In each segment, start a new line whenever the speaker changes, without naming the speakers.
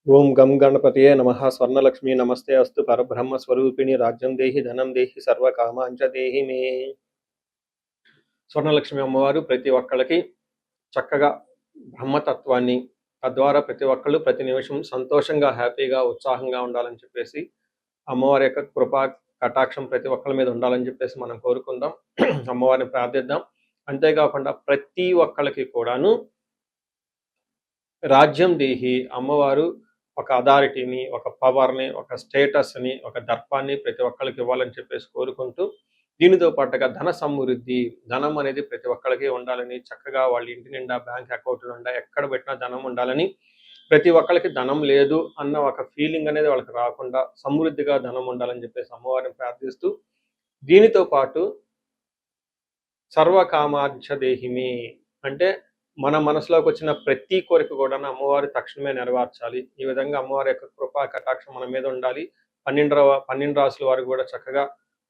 ఓం గం గణపతియే నమః. స్వర్ణలక్ష్మి నమస్తే అస్తు. పరబ్రహ్మ స్వరూపిణి రాజ్యం దేహి ధనం దేహి సర్వకామాంచ దేహి మే. స్వర్ణలక్ష్మి అమ్మవారు ప్రతి ఒక్కళ్ళకి చక్కగా బ్రహ్మతత్వాన్ని, తద్వారా ప్రతి ఒక్కళ్ళు ప్రతి నిమిషం సంతోషంగా, హ్యాపీగా, ఉత్సాహంగా ఉండాలని చెప్పేసి అమ్మవారి యొక్క కృపా కటాక్షం ప్రతి ఒక్కళ్ళ మీద ఉండాలని చెప్పేసి మనం కోరుకుందాం. అమ్మవారిని ప్రార్థిద్దాం. అంతేకాకుండా ప్రతి ఒక్కళ్ళకి కూడాను రాజ్యం దేహి అమ్మవారు ఒక అథారిటీని, ఒక పవర్‌ని, ఒక స్టేటస్‌ని, ఒక దర్పాన్ని ప్రతి ఒక్కళ్ళకి ఇవ్వాలని చెప్పేసి కోరుకుంటూ, దీనితో పాటుగా ధన సమృద్ధి, ధనం అనేది ప్రతి ఒక్కళ్ళకి ఉండాలని, చక్కగా వాళ్ళ ఇంటి నిండా బ్యాంక్ అకౌంట్‌ల నిండా ఎక్కడ పెట్టినా ధనం ఉండాలని, ప్రతి ఒక్కళ్ళకి ధనం లేదు అన్న ఒక ఫీలింగ్ అనేది వాళ్ళకి రాకుండా, సమృద్ధిగా ధనం ఉండాలని చెప్పేసి అమ్మవారిని ప్రార్థిస్తూ, దీనితో పాటు సర్వకామాంచ దేహిమి అంటే మన మనసులోకి వచ్చిన ప్రతి కోరిక కూడా అమ్మవారి తక్షణమే నెరవేర్చాలి. ఈ విధంగా అమ్మవారి యొక్క కృపా కటాక్షం మన మీద ఉండాలి. 12 రాసుల వారు కూడా చక్కగా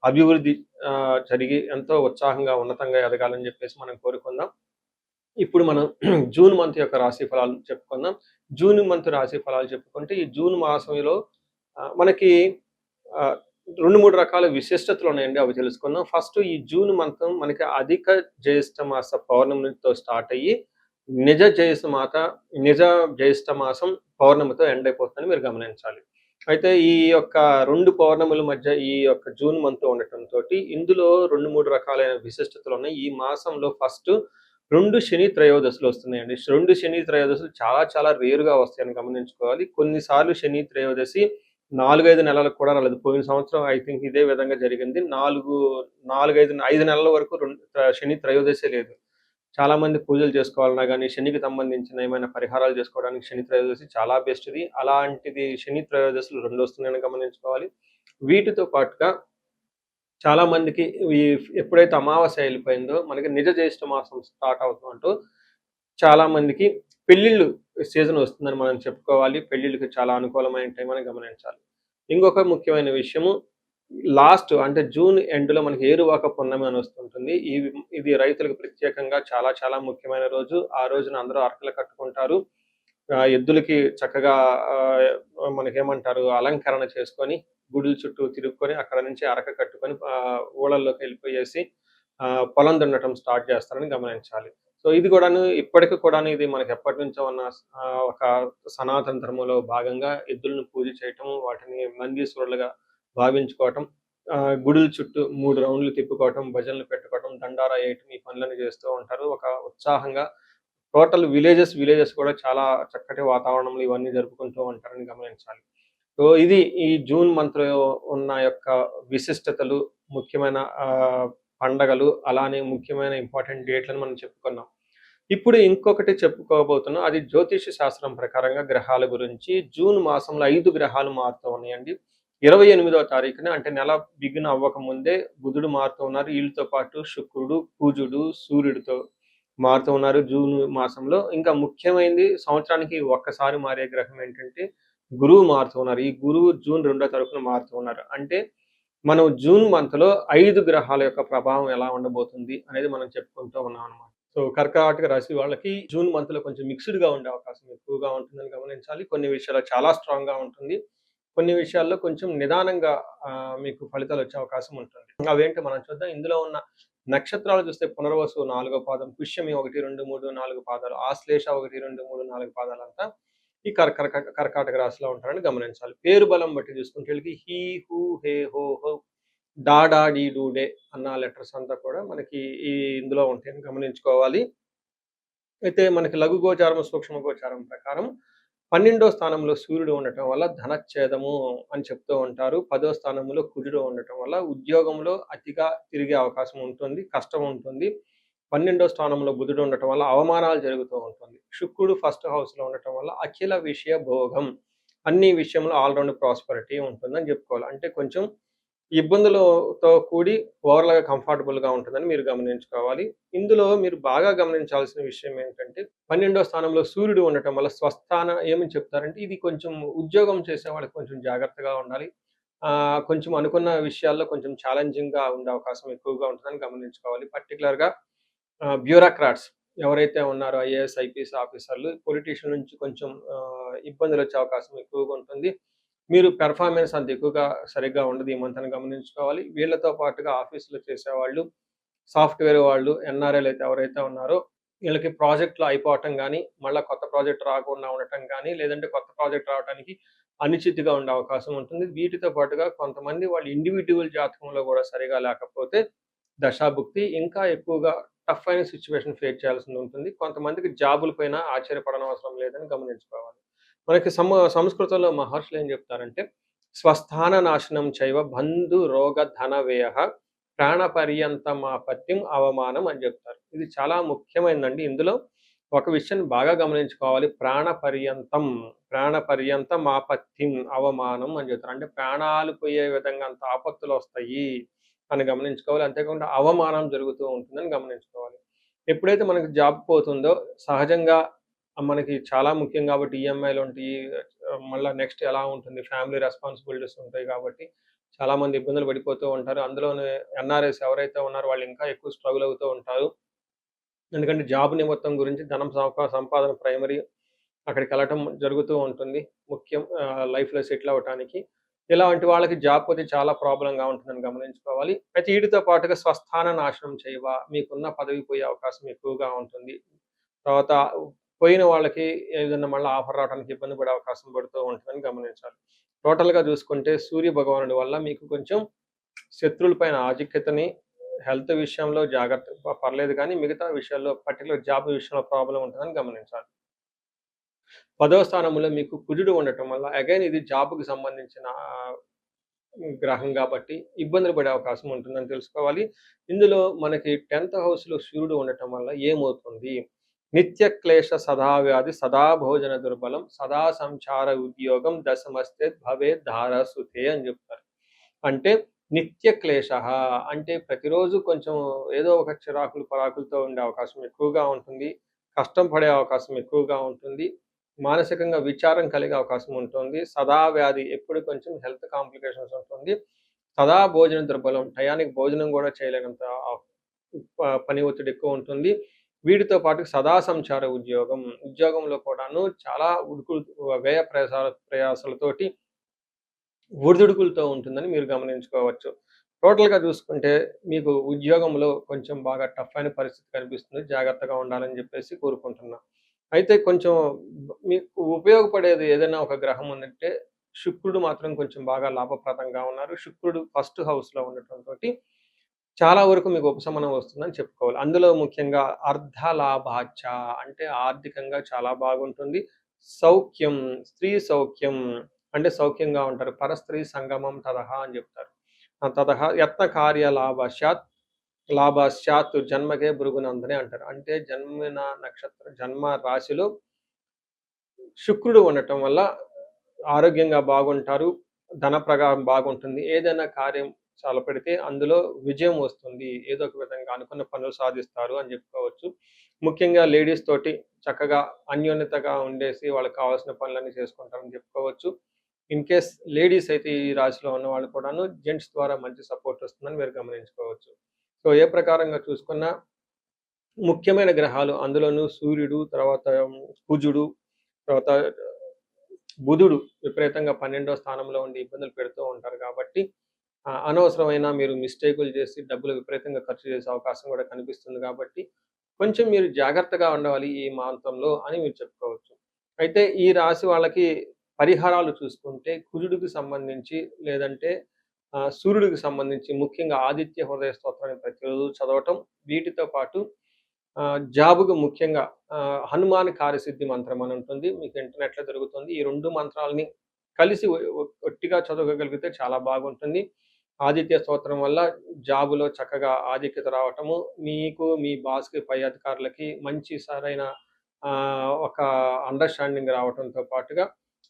అభివృద్ధి జరిగి ఎంతో ఉత్సాహంగా ఉన్నతంగా ఎదగాలని చెప్పేసి మనం కోరుకుందాం. ఇప్పుడు మనం జూన్ మంత్ యొక్క రాశి ఫలాలు చెప్పుకుందాం. జూన్ మంత్ రాశి ఫలాలు చెప్పుకుంటే ఈ జూన్ మాసంలో మనకి 2, 3 రకాల విశిష్టతలు ఉన్నాయండి. అవి తెలుసుకుందాం. ఫస్ట్ ఈ జూన్ మంత్ మనకి అధిక జ్యేష్ఠ మాస పౌర్ణమితో స్టార్ట్ అయ్యి నిజ జ్యేష్ఠ మాసం పౌర్ణమితో ఎండ్ అయిపోతుందని మీరు గమనించాలి. అయితే ఈ యొక్క 2 పౌర్ణముల మధ్య ఈ యొక్క జూన్ మంత్ ఉండటంతో ఇందులో 2, 3 రకాలైన విశిష్టతలు ఉన్నాయి. ఈ మాసంలో ఫస్ట్ 2 శని త్రయోదశులు వస్తున్నాయండి. 2 శని త్రయోదశులు చాలా చాలా రేరుగా వస్తాయని గమనించుకోవాలి. కొన్నిసార్లు శని త్రయోదశి 4, 5 నెలలకు కూడా రాలేదు. పోయిన సంవత్సరం ఐ థింక్ ఇదే విధంగా జరిగింది. 5 నెలల వరకు శని త్రయోదశే లేదు. చాలా మంది పూజలు చేసుకోవాలన్నా గానీ, శనికి సంబంధించిన ఏమైనా పరిహారాలు చేసుకోవడానికి శని త్రయోదశి చాలా బెస్ట్‌ది. అలాంటిది శని త్రయోదశులు 2 వస్తున్నాయని గమనించుకోవాలి. వీటితో పాటుగా చాలా మందికి ఈ ఎప్పుడైతే అమావాస్య వెళ్ళిపోయిందో మనకి నిజ జ్యేష్ఠ మాసం స్టార్ట్ అవుతుందంటూ చాలా మందికి పెళ్ళిళ్ళు సీజన్ వస్తుందని మనం చెప్పుకోవాలి. పెళ్ళిళ్ళకి చాలా అనుకూలమైన టైం అని గమనించాలి. ఇంకొక ముఖ్యమైన విషయము లాస్ట్ అంటే జూన్ ఎండ్‌లో మనకి ఏరువాక పున్నమి అని వస్తుంటుంది. ఇది రైతులకు ప్రత్యేకంగా చాలా చాలా ముఖ్యమైన రోజు. ఆ రోజున అందరూ అరకలు కట్టుకుంటారు. ఎద్దులకి చక్కగా మనకేమంటారు అలంకరణ చేసుకొని, గుడుల చుట్టూ తిరుక్కొని అక్కడ నుంచి అరక కట్టుకొని ఊళల్లోకి వెళ్ళిపోయేసి పొలం దున్నటం స్టార్ట్ చేస్తారని గమనించాలి. సో ఇది కూడాను ఇప్పటికి కూడాను ఇది మనకి ఎప్పటినుంచో ఉన్న ఒక సనాతన ధర్మంలో భాగంగా ఎద్దులను పూజ చేయటం, వాటిని నందీశ్వరులుగా భావించుకోవటం, గుడుల చుట్టూ 3 రౌండ్లు తిప్పుకోవటం, భజనలు పెట్టుకోవటం, దండారా ఏయటం ఈ పనులను చేస్తూ ఉంటారు. ఒక ఉత్సాహంగా టోటల్ విలేజెస్ కూడా చాలా చక్కటి వాతావరణంలో ఇవన్నీ జరుపుకుంటూ ఉంటారని గమనించాలి. సో ఇది ఈ జూన్ మంత్‌లో ఉన్న యొక్క విశిష్టతలు, ముఖ్యమైన పండగలు, అలానే ముఖ్యమైన ఇంపార్టెంట్ డేట్‌లని మనం చెప్పుకున్నాం. ఇప్పుడు ఇంకొకటి చెప్పుకోబోతున్నాం. అది జ్యోతిష శాస్త్రం ప్రకారంగా గ్రహాల గురించి. జూన్ మాసంలో 5 గ్రహాలు మారుతూ ఉన్నాయండి. 28వ తారీఖున అంటే నెల బిగిన్ అవ్వక ముందే బుధుడు మారుతూ ఉన్నారు. వీళ్ళతో పాటు శుక్రుడు, కుజుడు, సూర్యుడితో మారుతూ ఉన్నారు జూన్ మాసంలో. ఇంకా ముఖ్యమైనది సంవత్సరానికి ఒక్కసారి మారే గ్రహం ఏంటంటే గురువు మారుతూ ఉన్నారు. ఈ గురువు జూన్ 2వ తారీఖున మారుతూ ఉన్నారు. అంటే మనం జూన్ మంత్‌లో 5 గ్రహాల యొక్క ప్రభావం ఎలా ఉండబోతుంది అనేది మనం చెప్పుకుంటూ ఉన్నాం అన్నమాట. సో కర్కాటక రాశి వాళ్ళకి జూన్ మంత్‌లో కొంచెం మిక్స్‌డ్‌గా ఉండే అవకాశం ఎక్కువగా ఉంటుందని గమనించాలి. కొన్ని విషయాల్లో చాలా స్ట్రాంగ్‌గా ఉంటుంది. కొన్ని విషయాల్లో కొంచెం నిదానంగా మీకు ఫలితాలు వచ్చే అవకాశం ఉంటుంది. అవేంటో మనం చూద్దాం. ఇందులో ఉన్న నక్షత్రాలు చూస్తే పునర్వసు 4వ పాదం, పుష్యమి 1, 2, 3, 4 పాదాలు, ఆశ్లేష 1, 2, 3, 4 పాదాలంతా ఈ కర్కాటక రాశిలో ఉంటారని గమనించాలి. పేరు బలం బట్టి చూసుకుంటే వీళ్ళకి హీ, హూ, హే, హో, హో, డా, డా, డీ, డూ, డే అన్న లెటర్స్ అంతా కూడా మనకి ఇందులో ఉంటాయని గమనించుకోవాలి. అయితే మనకి లఘు గోచారం, సూక్ష్మ గోచారం ప్రకారం 12వ స్థానంలో సూర్యుడు ఉండటం వల్ల ధనచ్ఛేదము అని చెప్తూ ఉంటారు. 10వ స్థానంలో కుజుడు ఉండటం వల్ల ఉద్యోగంలో అతిగా తిరిగే అవకాశం ఉంటుంది, కష్టం ఉంటుంది. 12వ స్థానంలో బుధుడు ఉండటం వల్ల అవమానాలు జరుగుతూ ఉంటుంది. శుక్రుడు ఫస్ట్ హౌస్‌లో ఉండటం వల్ల అఖిల విషయ భోగం, అన్ని విషయంలో ఆల్ రౌండ్ ప్రాస్పెరిటీ ఉంటుందని చెప్పుకోవాలి. అంటే కొంచెం ఇబ్బందులతో కూడి ఓవరాల్‌గా కంఫర్టబుల్‌గా ఉంటుందని మీరు గమనించుకోవాలి. ఇందులో మీరు బాగా గమనించాల్సిన విషయం ఏంటంటే 12వ స్థానంలో సూర్యుడు ఉండటం వల్ల స్వస్థాన ఏమని చెప్తారంటే ఇది కొంచెం ఉద్యోగం చేసే వాళ్ళకి కొంచెం జాగ్రత్తగా ఉండాలి. కొంచెం అనుకున్న విషయాల్లో కొంచెం ఛాలెంజింగ్‌గా ఉండే అవకాశం ఎక్కువగా ఉంటుందని గమనించుకోవాలి. పర్టిక్యులర్‌గా బ్యూరోక్రాట్స్ ఎవరైతే ఉన్నారో ఐఏఎస్, ఐపీఎస్ ఆఫీసర్లు పొలిటీషియన్ నుంచి కొంచెం ఇబ్బందులొచ్చే అవకాశం ఎక్కువగా ఉంటుంది. మీరు పెర్ఫార్మెన్స్ అంత ఎక్కువగా సరిగ్గా ఉండదు ఈ మంత్ అని గమనించుకోవాలి. వీళ్ళతో పాటుగా ఆఫీస్‌లో చేసేవాళ్ళు, సాఫ్ట్‌వేర్ వాళ్ళు, ఎన్ఆర్ఐలైతే ఎవరైతే ఉన్నారో వీళ్ళకి ప్రాజెక్ట్‌లు అయిపోవటం గానీ, మళ్ళా కొత్త ప్రాజెక్ట్ రాకుండా ఉండటం గానీ, లేదంటే కొత్త ప్రాజెక్ట్ రావటానికి అనిశ్చితిగా ఉండే అవకాశం ఉంటుంది. వీటితో పాటుగా కొంతమంది వాళ్ళ ఇండివిడ్యువల్ జాతకంలో గూడా సరిగా లేకపోతే దశాభుక్తి ఇంకా ఎక్కువగా టఫ్ అయిన సిట్యుయేషన్ ఫేస్ చేయాల్సిందుంటుంది. కొంతమందికి జాబుల పైన ఆశ్చర్యపడనవసరం లేదని గమనించుకోవాలి. మనకి సంస్కృతంలో మహర్షులు ఏం చెప్తారంటే, స్వస్థాన నాశనం చైవ బంధు రోగ ధన వ్యయః ప్రాణపర్యంతమాపత్యం అవమానం అని చెప్తారు. ఇది చాలా ముఖ్యమైనదండి. ఇందులో ఒక విషయాన్ని బాగా గమనించుకోవాలి. ప్రాణపర్యంతం ఆపత్తిం అవమానం అని చెప్తారు. అంటే ప్రాణాలు పోయే విధంగా అంత ఆపత్తులొస్తాయి అని గమనించుకోవాలి. అంతేకాకుండా అవమానం జరుగుతూ ఉంటుందని గమనించుకోవాలి. ఎప్పుడైతే మనకి జాబ్ పోతుందో సహజంగా మనకి చాలా ముఖ్యం కాబట్టి ఈఎంఐలుంటాయి. మళ్ళా నెక్స్ట్ ఎలా ఉంటుంది ఫ్యామిలీ రెస్పాన్సిబిలిటీస్ ఉంటాయి కాబట్టి చాలామంది ఇబ్బందులు పడిపోతూ ఉంటారు. అందులోనే ఎన్ఆర్ఐస్ ఎవరైతే ఉన్నారో వాళ్ళు ఇంకా ఎక్కువ స్ట్రగుల్ అవుతూ ఉంటారు. ఎందుకంటే జాబ్ నిమిత్తం గురించి ధనం సంపాదన ప్రైమరీ అక్కడికెళ్ళటం జరుగుతూ ఉంటుంది. ముఖ్యం లైఫ్‌లో సెటిల్ అవ్వటానికి. ఇలాంటి వాళ్ళకి జాబ్ పోతే చాలా ప్రాబ్లమ్‌గా ఉంటుందని గమనించుకోవాలి. అయితే వీటితో పాటుగా స్వస్థాన నాశనం చేయవ మీకున్న పదవి పోయే అవకాశం ఎక్కువగా ఉంటుంది. తర్వాత పోయిన వాళ్ళకి ఏదన్నా మళ్ళా ఆఫర్ రావడానికి ఇబ్బంది పడే అవకాశం పడుతూ ఉంటుందని గమనించాలి. టోటల్‌గా చూసుకుంటే సూర్య భగవానుడి వల్ల మీకు కొంచెం శత్రువుల పైన ఆధిక్యతని హెల్త్ విషయంలో జాగ్రత్త పర్లేదు కానీ మిగతా విషయాల్లో పర్టిక్యులర్ జాబ్ విషయంలో ప్రాబ్లమ్ ఉంటుందని గమనించాలి. 10వ స్థానంలో మీకు కుజుడు ఉండటం వల్ల అగైన్ ఇది జాబ్‌కి సంబంధించిన గ్రహం గాబట్టి ఇబ్బందులు పడే అవకాశం ఉంటుందని తెలుసుకోవాలి. ఇందులో మనకి 10థ్ హౌస్‌లో సూర్యుడు ఉండటం వల్ల ఏమవుతుంది? నిత్య క్లేశ సదా వ్యాధి సదా భోజన దుర్బలం సదా సంచార ఉద్యోగం దశమస్తే భవేత్ ధారాసుతే అని జెప్తారు. అంటే నిత్య క్లేశః అంటే ప్రతిరోజు కొంచెం ఏదో ఒక చిరాకులు, పరాకులతో ఉండే అవకాశం ఎక్కువగా ఉంటుంది. కష్టం పడే అవకాశం ఎక్కువగా ఉంటుంది. మానసికంగా విచారం కలిగే అవకాశం ఉంటుంది. సదా వ్యాధి ఎప్పుడు కొంచెం హెల్త్ కాంప్లికేషన్స్ ఉంటుంది. సదా భోజన దుర్బలం టయానికి భోజనం గూడా చేయలేనంత పని ఒత్తిడి ఎక్కువ ఉంటుంది. వీటితో పాటు సదా సంచార ఉద్యోగం. ఉద్యోగంలో కూడాను చాలా వ్యయ ప్రయాసాలతోటి ఒడిదుడుకులతో ఉంటుందని మీరు గమనించుకోవచ్చు. టోటల్‌గా చూసుకుంటే మీకు ఉద్యోగంలో కొంచెం బాగా టఫ్ అయిన పరిస్థితి కనిపిస్తుంది. జాగ్రత్తగా ఉండాలని జెప్పేసి కోరుకుంటున్నా. అయితే కొంచెం మీకు ఉపయోగపడేది ఏదైనా ఒక గ్రహం ఉందంటే శుక్రుడు మాత్రం కొంచెం బాగా లాభప్రదంగా ఉన్నారు. శుక్రుడు ఫస్ట్ హౌస్‌లో ఉండటంతోటి చాలా వరకు మీకు ఉపశమనం వస్తుందని చెప్పుకోవాలి. అందులో ముఖ్యంగా అర్ధలాభాచ్చ అంటే ఆర్థికంగా చాలా బాగుంటుంది. సౌఖ్యం, స్త్రీ సౌఖ్యం అంటే సౌఖ్యంగా ఉంటారు. పరస్త్రీ సంగమం తదహ అని జెప్తారు. తదహ యత్న కార్య లాభాశ్చాత్ జన్మకే భృగునందనే అంటారు. అంటే జన్మిన నక్షత్రం జన్మ రాశిలో శుక్రుడు ఉండటం వల్ల ఆరోగ్యంగా బాగుంటారు. ధన ప్రగాహం బాగుంటుంది. ఏదైనా కార్యం తలపెడితే అందులో విజయం వస్తుంది. ఏదో ఒక విధంగా అనుకున్న పనులు సాధిస్తారు అని చెప్పుకోవచ్చు. ముఖ్యంగా లేడీస్ తోటి చక్కగా అన్యోన్యతగా ఉండేసి వాళ్ళకి కావాల్సిన పనులన్నీ చేసుకుంటారని చెప్పుకోవచ్చు. ఇన్ కేస్ లేడీస్ అయితే ఈ రాశిలో ఉన్నవాళ్ళు కూడాను జెంట్స్ ద్వారా మంచి సపోర్ట్ వస్తుందని మీరు గమనించుకోవచ్చు. సో, ఏ ప్రకారంగా చూసుకున్నా ముఖ్యమైన గ్రహాలు అందులోనూ సూర్యుడు, తర్వాత కుజుడు, తర్వాత బుధుడు విపరీతంగా 12వ స్థానంలో ఉండి ఇబ్బందులు పెడుతూ ఉంటారు కాబట్టి అనవసరమైన మీరు మిస్టేకులు చేసి డబ్బులు విపరీతంగా ఖర్చు చేసే అవకాశం కూడా కనిపిస్తుంది కాబట్టి కొంచెం మీరు జాగ్రత్తగా ఉండవాలి ఈ మాంతంలో అని మీరు చెప్పుకోవచ్చు. అయితే ఈ రాశి వాళ్ళకి పరిహారాలు చూసుకుంటే కుజుడికి సంబంధించి లేదంటే సూర్యుడికి సంబంధించి ముఖ్యంగా ఆదిత్య హృదయ స్తోత్రాన్ని ప్రతిరోజు చదవటం. వీటితో పాటు జాబ్‌కు ముఖ్యంగా హనుమాన్ కార్యసిద్ధి మంత్రం అని ఉంటుంది. మీకు ఇంటర్నెట్‌లో దొరుకుతుంది. ఈ 2 మంత్రాల్ని కలిసి ఒట్టిగా చదవగలిగితే చాలా బాగుంటుంది. ఆదిత్య స్తోత్రం వల్ల జాబ్‌లో చక్కగా ఆధిక్యత రావటము, మీకు మీ బాస్‌కి, పై అధికారులకి మంచి సరైన ఒక అండర్‌స్టాండింగ్ రావటంతో పాటుగా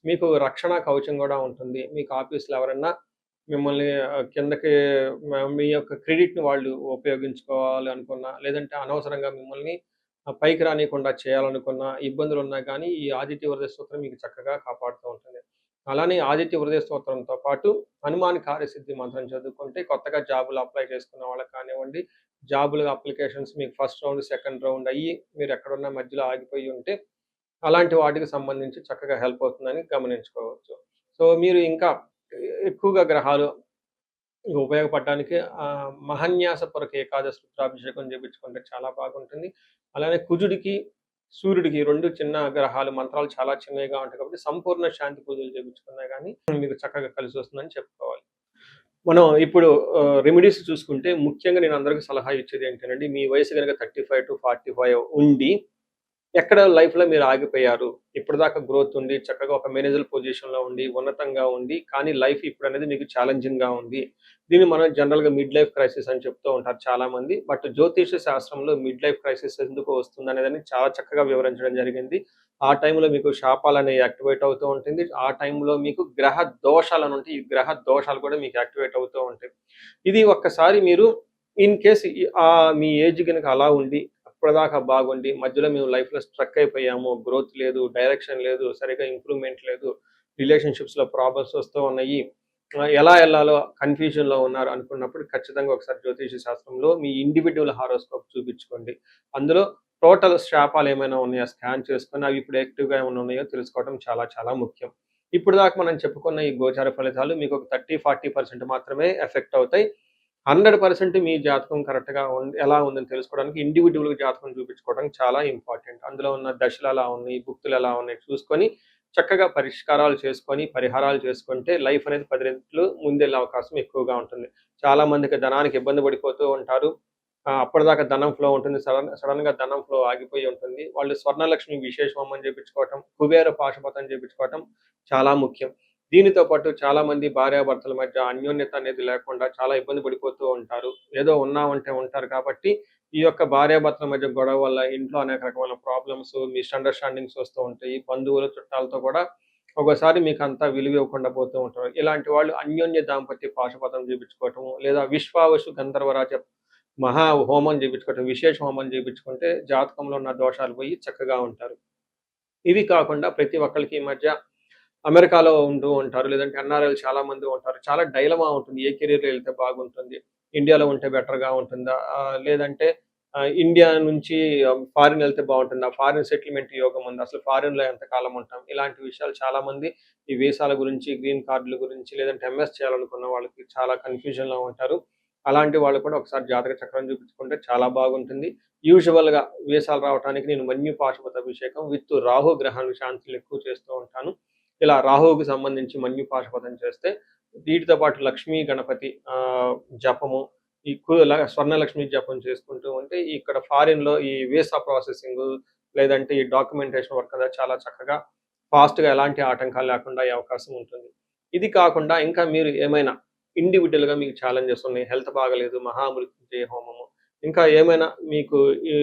మీకు రక్షణ కవచం గూడా ఉంటుంది. మీకు ఆఫీస్‌లో ఎవరన్నా మిమ్మల్ని కిందకి మీ యొక్క క్రెడిట్‌ని వాళ్ళు ఉపయోగించుకోవాలి అనుకున్నా, లేదంటే అనవసరంగా మిమ్మల్ని పైకి రానీయకుండా చేయాలనుకున్న ఇబ్బందులున్నా గానీ, ఈ ఆదిత్య హృదయ స్తోత్రం మీకు చక్కగా కాపాడుతూ ఉంటుంది. అలానే ఆదిత్య హృదయ స్తోత్రంతో పాటు హనుమాన్ కార్యసిద్ధి మంత్రం చదువుకుంటే కొత్తగా జాబులు అప్లై చేసుకున్న వాళ్ళకి కానివ్వండి, జాబులు అప్లికేషన్స్ మీకు ఫస్ట్ రౌండ్, సెకండ్ రౌండ్ అయ్యి మీరు ఎక్కడున్న మధ్యలో ఆగిపోయి ఉంటే, అలాంటి వాటికి సంబంధించి చక్కగా హెల్ప్ అవుతుందని గమనించుకోవచ్చు. సో, మీరు ఇంకా ఎక్కువగా గ్రహాలు ఉపయోగపడడానికి మహాన్యాసపరక ఏకాదశి రుద్రాభిషేకం చేపించుకుంటే చాలా బాగుంటుంది. అలానే కుజుడికి, సూర్యుడికి 2 చిన్న గ్రహాలు మంత్రాలు చాలా చిన్నవిగా ఉంటాయి కాబట్టి సంపూర్ణ శాంతి పూజలు చేపించుకున్నా గానీ మీకు చక్కగా కలిసొస్తుందని చెప్పుకోవాలి. మనం ఇప్పుడు రెమెడీస్ చూసుకుంటే ముఖ్యంగా నేను అందరికి సలహా ఇచ్చేది ఏంటంటే మీ వయసు గనక 35-45 ఉండి ఎక్కడ లైఫ్‌లో మీరు ఆగిపోయారు. ఇప్పటిదాకా గ్రోత్ ఉండి, చక్కగా ఒక మేనేజర్ పొజిషన్‌లో ఉండి, ఉన్నతంగా ఉండి, కానీ లైఫ్ ఇప్పుడనేది మీకు ఛాలెంజింగ్‌గా ఉంది. దీన్ని మనం జనరల్‌గా మిడ్ లైఫ్ క్రైసిస్ అని చెప్తూ ఉంటారు చాలామంది. బట్ జ్యోతిష శాస్త్రంలో మిడ్ లైఫ్ క్రైసిస్ ఎందుకు వస్తుందనేదని చాలా చక్కగా వివరించడం జరిగింది. ఆ టైంలో మీకు శాపాలనేవి యాక్టివేట్ అవుతూ ఉంటుంది. ఆ టైంలో మీకు గ్రహ దోషాలనుంటాయి. ఈ గ్రహ దోషాలు కూడా మీకు యాక్టివేట్ అవుతూ ఉంటాయి. ఇది ఒక్కసారి మీరు ఇన్ కేస్ మీ ఏజ్ గనుక అలా ఉండి ఇప్పటిదాకా బాగుండి, మధ్యలో మేము లైఫ్‌లో స్ట్రక్ అయిపోయాము. గ్రోత్ లేదు, డైరెక్షన్ లేదు, సరిగ్గా ఇంప్రూవ్‌మెంట్ లేదు, రిలేషన్‌షిప్స్‌లో ప్రాబ్లమ్స్ వస్తూ ఉన్నాయి. ఎలా ఎళ్ళాలో కన్‌ఫ్యూజన్‌లో ఉన్నారు అనుకున్నప్పుడు ఖచ్చితంగా ఒకసారి జ్యోతిష శాస్త్రంలో మీ ఇండివిడ్యువల్ హారోస్కోప్ చూపించుకోండి. అందులో టోటల్ శాపాలేమైనా ఉన్నాయా స్కాన్ చేసుకొని అవి ఇప్పుడు యాక్టివ్‌గా ఏమైనా ఉన్నాయో తెలుసుకోవడం చాలా చాలా ముఖ్యం. ఇప్పటిదాకా మనం చెప్పుకున్న ఈ గోచార ఫలితాలు మీకు ఒక 30, 40% మాత్రమే ఎఫెక్ట్ అవుతాయి. 100% మీ జాతకం కరెక్ట్‌గా ఎలా ఉందని తెలుసుకోవడానికి ఇండివిడ్యువల్‌గా జాతకం చూపించుకోవడం చాలా ఇంపార్టెంట్. అందులో ఉన్న దశలు ఎలా ఉన్నాయి, భుక్తులు ఎలా ఉన్నాయి చూసుకొని చక్కగా పరిష్కారాలు చేసుకొని, పరిహారాలు చేసుకుంటే లైఫ్ అనేది 10 రెట్లు ముందెళ్ళే అవకాశం ఎక్కువగా ఉంటుంది. చాలా మందికి ధనానికి ఇబ్బంది పడిపోతూ ఉంటారు. అప్పటిదాకా ధనం ఫ్లో ఉంటుంది. సడెన్‌గా ధనం ఫ్లో ఆగిపోయి ఉంటుంది. వాళ్ళు స్వర్ణలక్ష్మి విశేష హోమం చేపించుకోవటం, కుబేర పాశుపతం చేపించుకోవటం చాలా ముఖ్యం. దీనితో పాటు చాలామంది భార్యాభర్తల మధ్య అన్యోన్యత అనేది లేకుండా చాలా ఇబ్బంది పడిపోతూ ఉంటారు. ఏదో ఉన్నామంటే ఉంటారు కాబట్టి, ఈ యొక్క భార్యాభర్తల మధ్య గొడవ వల్ల ఇంట్లో అనేక రకమైన ప్రాబ్లమ్స్, మిస్‌అండర్‌స్టాండింగ్స్ వస్తూ ఉంటాయి. బంధువులు, చుట్టాలతో కూడా ఒక్కోసారి మీకంతా విలువ ఇవ్వకుండా పోతూ ఉంటారు. ఇలాంటి వాళ్ళు అన్యోన్య దాంపత్య పాశుపతం చేపించుకోవటము, లేదా విశ్వావసు గంధర్వరాజ మహా హోమం చేపించుకోవటం, విశేష హోమం చేపించుకుంటే జాతకంలో ఉన్న దోషాలు పోయి చక్కగా ఉంటారు. ఇవి కాకుండా ప్రతి ఒక్కళ్ళకి ఈ మధ్య అమెరికాలో ఉంటూ ఉంటారు. లేదంటే ఎన్ఆర్ఐలు చాలా మంది ఉంటారు. చాలా డైలమా ఉంటుంది. ఏ కెరియర్‌లో ఎళ్తే బాగుంటుంది? ఇండియాలో ఉంటే బెటర్‌గా ఉంటుందా? లేదంటే ఇండియా నుంచి ఫారిన్ ఎళ్తే బావుంటుందా? ఫారిన్ సెటిల్‌మెంట్ యోగం ఉందా? అసలు ఫారిన్‌లో ఎంతకాలం ఉంటాం? ఇలాంటి విషయాలు చాలామంది ఈ వీసాల గురించి, గ్రీన్ కార్డుల గురించి, లేదంటే ఎంఎస్ చేయాలనుకున్న వాళ్ళకి చాలా కన్‌ఫ్యూజన్‌లో ఉంటారు. అలాంటి వాళ్ళు కూడా ఒకసారి జాతక చక్రం చూపించుకుంటే చాలా బాగుంటుంది. యూజువల్‌గా వీసాలు రావటానికి నేను మన్యు పాశుపత అభిషేకం విత్ రాహు గ్రహాలు శాంతులు ఎక్కువ చేస్తూ ఉంటాను. ఇలా రాహువుకి సంబంధించి మన్యు పాశుపతం చేస్తే వీటితో పాటు లక్ష్మీ గణపతి జపము, ఈ స్వర్ణలక్ష్మి జపం చేసుకుంటూ ఉంటే ఇక్కడ ఫారిన్‌లో ఈ వీసా ప్రాసెసింగు లేదంటే ఈ డాక్యుమెంటేషన్ వర్క్ అనేది చాలా చక్కగా ఫాస్ట్‌గా ఎలాంటి ఆటంకాలు లేకుండా అయ్యే అవకాశం ఉంటుంది. ఇది కాకుండా ఇంకా మీరు ఏమైనా ఇండివిడ్యువల్‌గా మీకు ఛాలెంజెస్ ఉన్నాయి. హెల్త్ బాగాలేదు, మహామృత్యుంజయ హోమము, ఇంకా ఏమైనా మీకు ఈ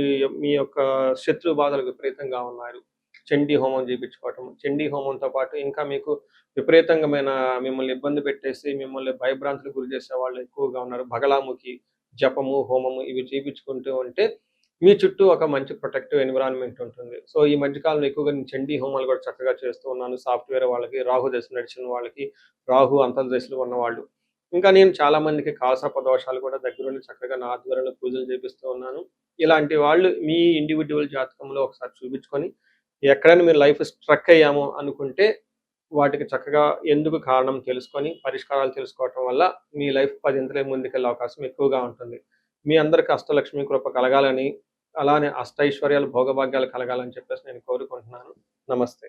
మీ యొక్క శత్రు బాధలు విపరీతంగా ఉన్నారు. చండీ హోమం చేపించుకోవటం. చండీ హోమంతో పాటు ఇంకా మీకు విపరీతంగమైన మిమ్మల్ని ఇబ్బంది పెట్టేసి, మిమ్మల్ని భయభ్రాంతులకు గురి చేసేవాళ్ళు ఎక్కువగా ఉన్నారు. బగలాముఖి జపము, హోమము ఇవి చేపించుకుంటూ ఉంటే మీ చుట్టూ ఒక మంచి ప్రొటెక్టివ్ ఎన్విరాన్మెంట్ ఉంటుంది. సో, ఈ మధ్య కాలంలో ఎక్కువగా నేను చండీ హోమాలు కూడా చక్కగా చేస్తూ ఉన్నాను. సాఫ్ట్‌వేర్ వాళ్ళకి, రాహు దశ నడిచిన వాళ్ళకి, రాహు అంతర్దశలో ఉన్నవాళ్ళు. ఇంకా నేను చాలా మందికి కాలసర్ప దోషాలు కూడా దగ్గరుండి చక్కగా నా ఆధ్వర్యంలో పూజలు చేపిస్తూ ఉన్నాను. ఇలాంటి వాళ్ళు మీ ఇండివిడ్యువల్ జాతకంలో ఒకసారి చూపించుకొని ఎక్కడైనా మీరు లైఫ్ స్ట్రక్ అయ్యాము అనుకుంటే, వాటికి చక్కగా ఎందుకు కారణం తెలుసుకొని, పరిష్కారాలు తెలుసుకోవటం వల్ల మీ లైఫ్ పదింతలే ముందుకెళ్ళే అవకాశం ఎక్కువగా ఉంటుంది. మీ అందరికి అష్టలక్ష్మి కృప కలగాలని, అలానే అష్టైశ్వర్యాలు, భోగభాగ్యాలు కలగాలని చెప్పేసి నేను కోరుకుంటున్నాను. నమస్తే.